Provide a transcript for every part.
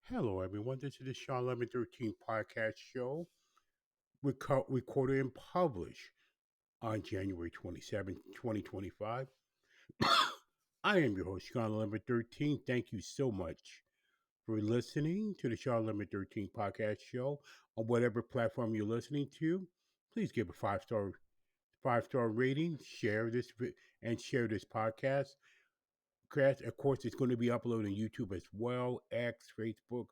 Hello, everyone. This is the Shawn1113 podcast show, recorded and published on January 27th, 2025. I am your host, Shawn1113. Thank you so much for listening to the Shawn1113 podcast show on whatever platform you're listening to. Please give a five star rating, and share this podcast. Of course, it's going to be uploaded on YouTube as well, X, Facebook,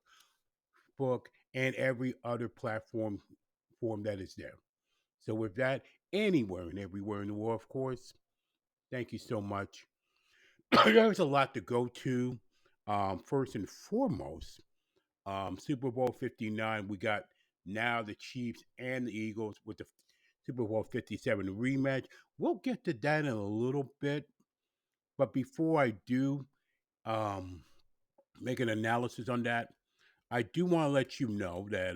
book, and every other platform form that is there. So with that, anywhere and everywhere in the world, of course, thank you so much. There's a lot to go to. First and foremost, Super Bowl 59, we got now the Chiefs and the Eagles with the Super Bowl 57 rematch. We'll get to that in a little bit. But before I do make an analysis on that, I do want to let you know that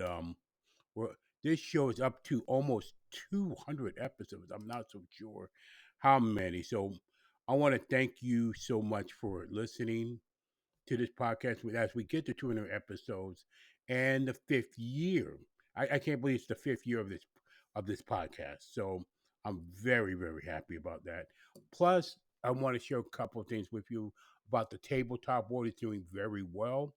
well, this show is up to almost 200 episodes. I'm not so sure how many. So I want to thank you so much for listening to this podcast as we get to 200 episodes and the fifth year. I can't believe it's the fifth year of this podcast. So I'm very, very happy about that. Plus, I want to share a couple of things with you about the tabletop board. It's doing very well.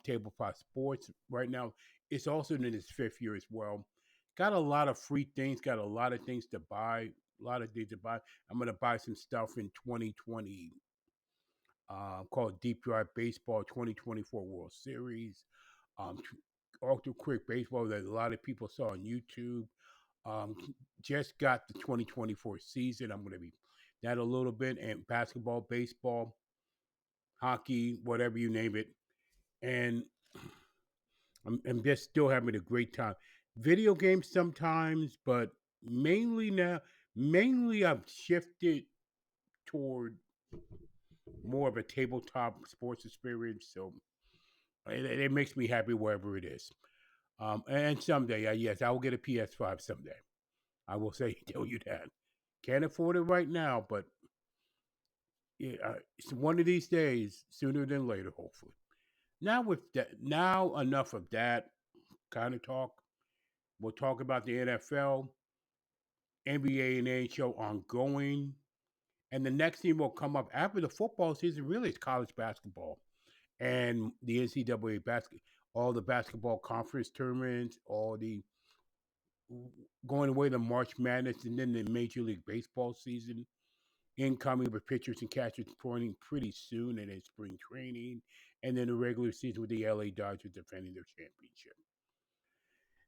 Tabletop sports right now. It's also in its fifth year as well. Got a lot of free things. Got a lot of things to buy. A lot of things to buy. I'm gonna buy some stuff in 2020 called Deep Drive Baseball 2024 World Series. Um, also, quick baseball that a lot of people saw on YouTube. Um, just got the 2024 season. I'm going to be that a little bit, and basketball, baseball, hockey, whatever you name it. And I'm just still having a great time. Video games sometimes, but mainly now, mainly I've shifted toward more of a tabletop sports experience. So it makes me happy wherever it is. And someday, yes, I will get a PS5 someday. I will say tell you that. Can't afford it right now, but yeah, it's one of these days, sooner than later, hopefully. Now enough of that kind of talk. We'll talk about the NFL, NBA, and NHL ongoing. And the next thing will come up after the football season. Really, it's college basketball and the NCAA all the basketball conference tournaments, all the going away to March Madness, and then the Major League Baseball season incoming with pitchers and catchers pointing pretty soon, and then spring training, and then the regular season with the LA Dodgers defending their championship.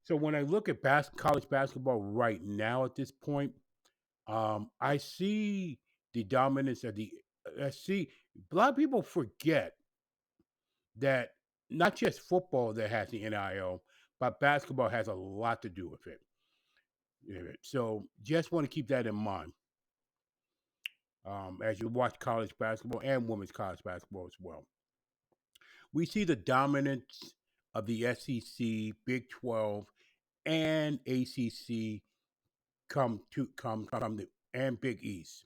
So when I look at college basketball right now at this point, I see the dominance of the. I see a lot of people forget that not just football that has the NIL, but basketball has a lot to do with it. So just want to keep that in mind as you watch college basketball and women's college basketball as well. We see the dominance of the SEC, Big 12, and ACC come the and Big East.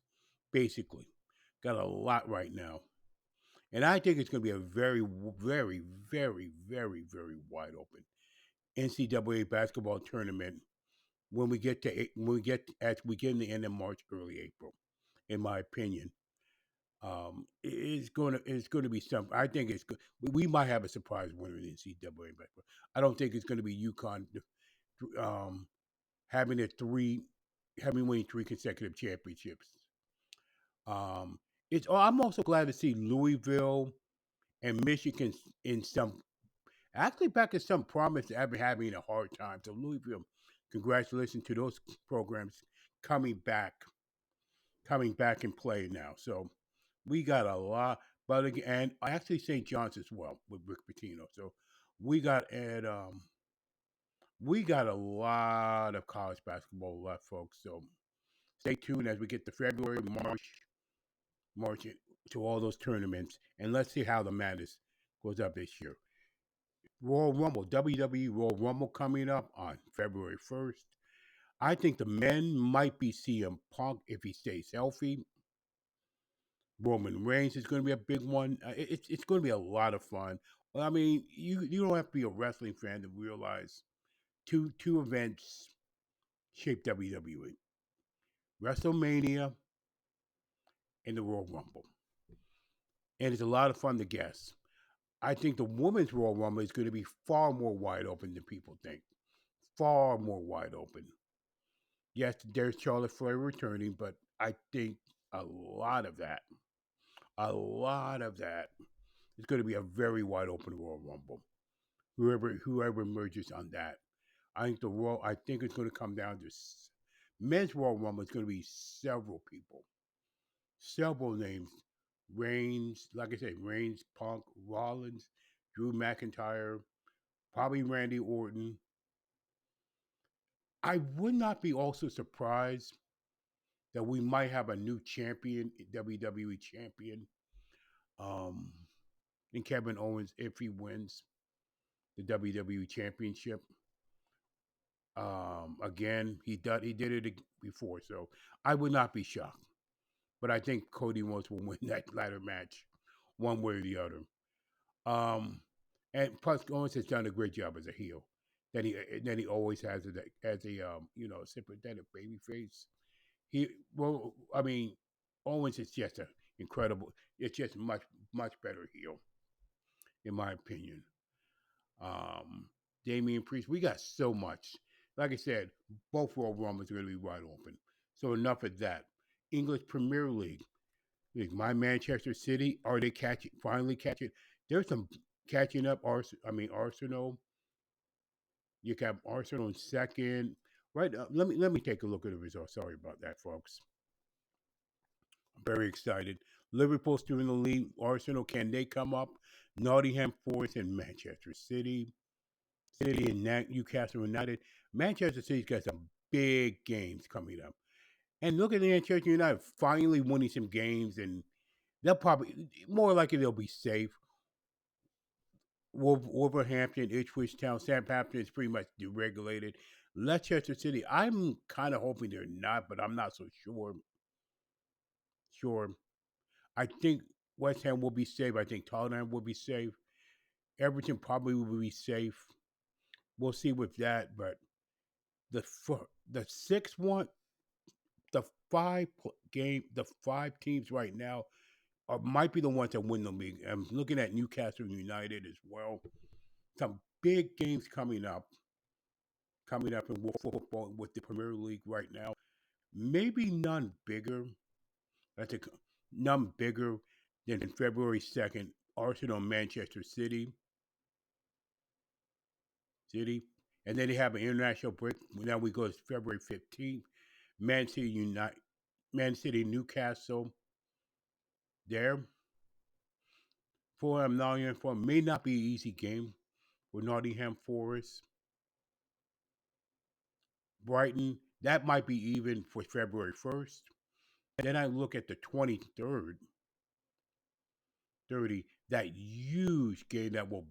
Basically, got a lot right now, and I think it's going to be a very, very, very, very, very wide open NCAA basketball tournament when we get as we get in the end of March, early April. In my opinion, it's going to be something. I think it's good. We might have a surprise winner in the NCAA basketball. I don't think it's going to be UConn um, having a three having winning three consecutive championships. Um, it's. I'm also glad to see Louisville and Michigan in some actually back in some promise after having a hard time. So Louisville, congratulations to those programs coming back, coming back in play now. So we got a lot, but again, and actually St. John's as well with Rick Pitino. So we got and we got a lot of college basketball left, folks. So stay tuned as we get to February, March to all those tournaments, and let's see how the madness goes up this year. Royal Rumble, WWE Royal Rumble coming up on February 1st. I think the men might be CM Punk if he stays healthy. Roman Reigns is going to be a big one. It's going to be a lot of fun. Well, I mean, you don't have to be a wrestling fan to realize two events shaped WWE: WrestleMania and the Royal Rumble, and it's a lot of fun to guess. I think the women's Royal Rumble is going to be far more wide open than people think. Far more wide open. Yes, there's Charlotte Flair returning, but I think a lot of that, a lot of that is going to be a very wide open Royal Rumble. Whoever emerges on that, I think it's going to come down to men's Royal Rumble. Is going to be several people, several names. Reigns, like I said, Reigns, Punk, Rollins, Drew McIntyre, probably Randy Orton. I would not be also surprised that we might have a new champion, WWE champion, um, in Kevin Owens if he wins the WWE championship. Again, he did it before, so I would not be shocked. But I think Cody Rhodes will win that ladder match, one way or the other. Um, and plus, Owens has done a great job as a heel. Then he always has as a sympathetic baby face. I mean, Owens is just a incredible. It's just much better heel, in my opinion. Um, Damian Priest, we got so much. Like I said, both World Rumbles are going to be wide open. So enough of that. English Premier League. Like my Manchester City, are they finally catching? There's some catching up. Arsenal. You got Arsenal in second. Right. Let me take a look at the results. Sorry about that, folks. I'm very excited. Liverpool still in the lead. Arsenal, can they come up? Nottingham Forest and Manchester City and Newcastle United. Manchester City's got some big games coming up. And look at the Manchester United finally winning some games, and they'll probably more likely they'll be safe. Wolverhampton, Ipswich Town, Southampton is pretty much deregulated. Leicester City, I'm kind of hoping they're not, but I'm not so sure. Sure, I think West Ham will be safe. I think Tottenham will be safe. Everton probably will be safe. We'll see with that, but the sixth one, the the five teams right now might be the ones that win the league. I'm looking at Newcastle United as well. Some big games coming up in world football with the Premier League right now. Maybe none bigger. That's a, none bigger than February 2nd. Arsenal, Manchester City, and then they have an international break. Now we go to February 15th. Man City United, Man City, Newcastle. There, Fulham, Nottingham Forest may not be an easy game with Nottingham Forest. Brighton, that might be even for February 1st. Then I look at the 23rd, 30, that huge game that will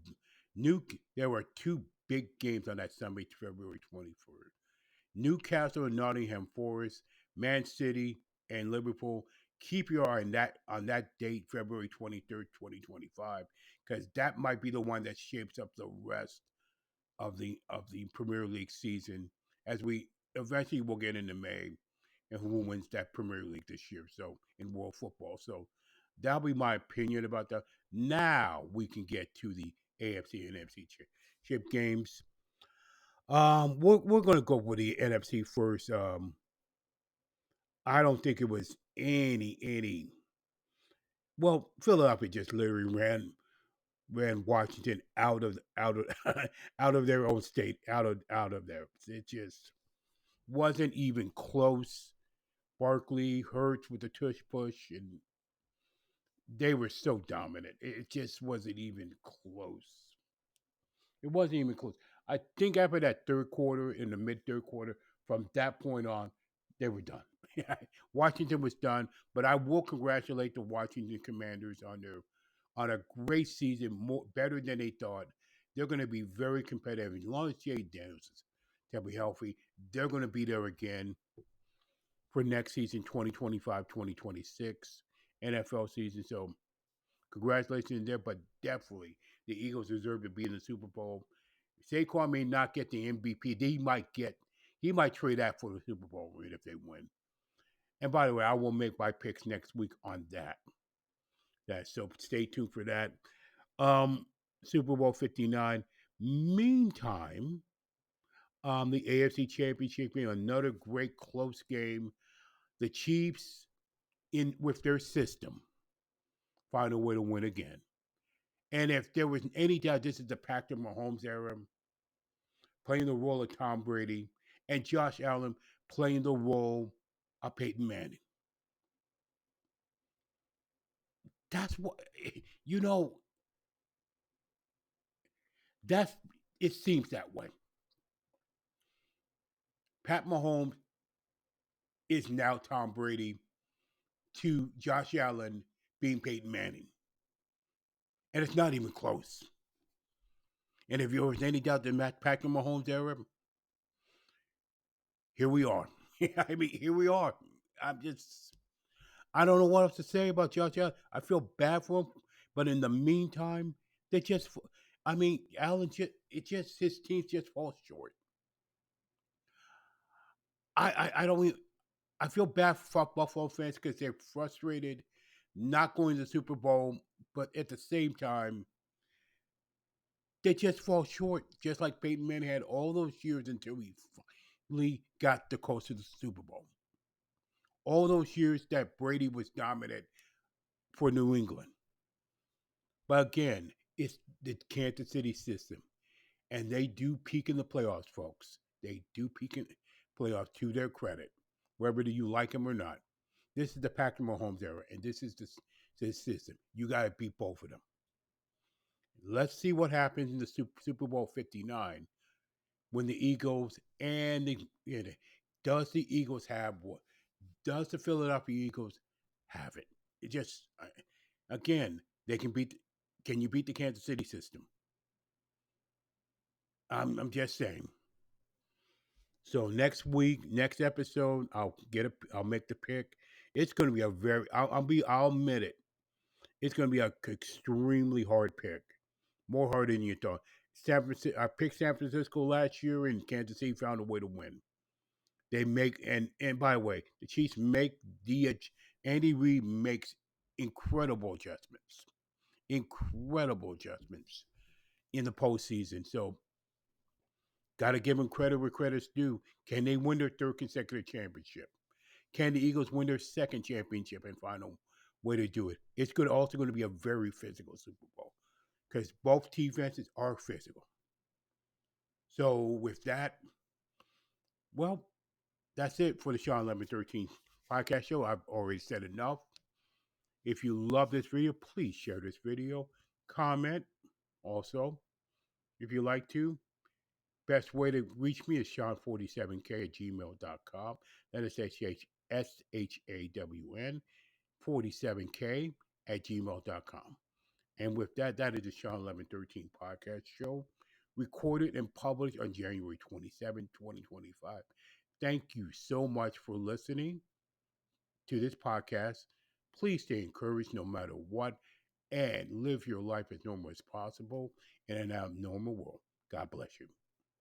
New. There were two big games on that Sunday, February 23rd. Newcastle and Nottingham Forest, Man City and Liverpool. Keep your eye on that date, February 23rd, 2025, because that might be the one that shapes up the rest of the Premier League season as we eventually will get into May and who wins that Premier League this year. So in world football, so that'll be my opinion about that. Now we can get to the AFC and NFC championship games. We're going to go with the NFC first. I don't think it was any. Well, Philadelphia just literally ran Washington out of out of their own state, out of there. It just wasn't even close. Barkley, Hurts with the tush push, and they were so dominant. It just wasn't even close. It wasn't even close. I think after that third quarter, in the mid third quarter, from that point on, they were done. Washington was done, but I will congratulate the Washington Commanders on a great season, more better than they thought. They're going to be very competitive as long as Jay Daniels is to be healthy. They're going to be there again for next season, 2025, 2026 NFL season. So congratulations there, but definitely the Eagles deserve to be in the Super Bowl. Saquon may not get the MVP. He might trade that for the Super Bowl ring if they win. And by the way, I will make my picks next week on that. So stay tuned for that. Um, Super Bowl 59. Meantime, the AFC Championship game, another great close game. The Chiefs, in with their system, find a way to win again. And if there was any doubt, this is the Patrick Mahomes era, playing the role of Tom Brady, and Josh Allen playing the role of Peyton Manning. That's what you know. That's it seems that way. Pat Mahomes is now Tom Brady to Josh Allen being Peyton Manning, and it's not even close. And if there was any doubt that Patrick Mahomes era, here we are. I mean, here we are. I'm just, I don't know what else to say about Josh Allen. I feel bad for him, but in the meantime, they just, I mean, Allen just, his team just falls short. I don't even, I feel bad for Buffalo fans because they're frustrated not going to the Super Bowl, but at the same time, they just fall short, just like Peyton Manning had all those years until he finally got the coast to the Super Bowl. All those years that Brady was dominant for New England. But again, it's the Kansas City system. And they do peak in the playoffs, folks. They do peak in playoffs to their credit, whether you like them or not. This is the Patrick Mahomes era, and this is the system. You got to beat both of them. Let's see what happens in the Super Bowl 59 when the Eagles and does the Eagles have what? Does the Philadelphia Eagles have it? It just again they can beat. Can you beat the Kansas City system? I'm just saying. So next week, next episode, I'll make the pick. It's going to be a very, I'll admit it. It's going to be an extremely hard pick, more hard than you thought. I picked San Francisco last year, and Kansas City found a way to win. They make and by the way, the Chiefs make the Andy Reid makes incredible adjustments in the postseason. So got to give them credit where credit's due. Can they win their third consecutive championship? Can the Eagles win their second championship and find a way to do it? It's also going to be a very physical Super Bowl because both defenses are physical. So with that, well, that's it for the Shawn1113 podcast show. I've already said enough. If you love this video, please share this video. Comment also if you like to. Best way to reach me is Shawn47k at gmail.com. That is SHAWN 47k at gmail.com. And with that, that is the Shawn1113 podcast show, recorded and published on January 27, 2025. Thank you so much for listening to this podcast. Please stay encouraged no matter what and live your life as normal as possible in an abnormal world. God bless you.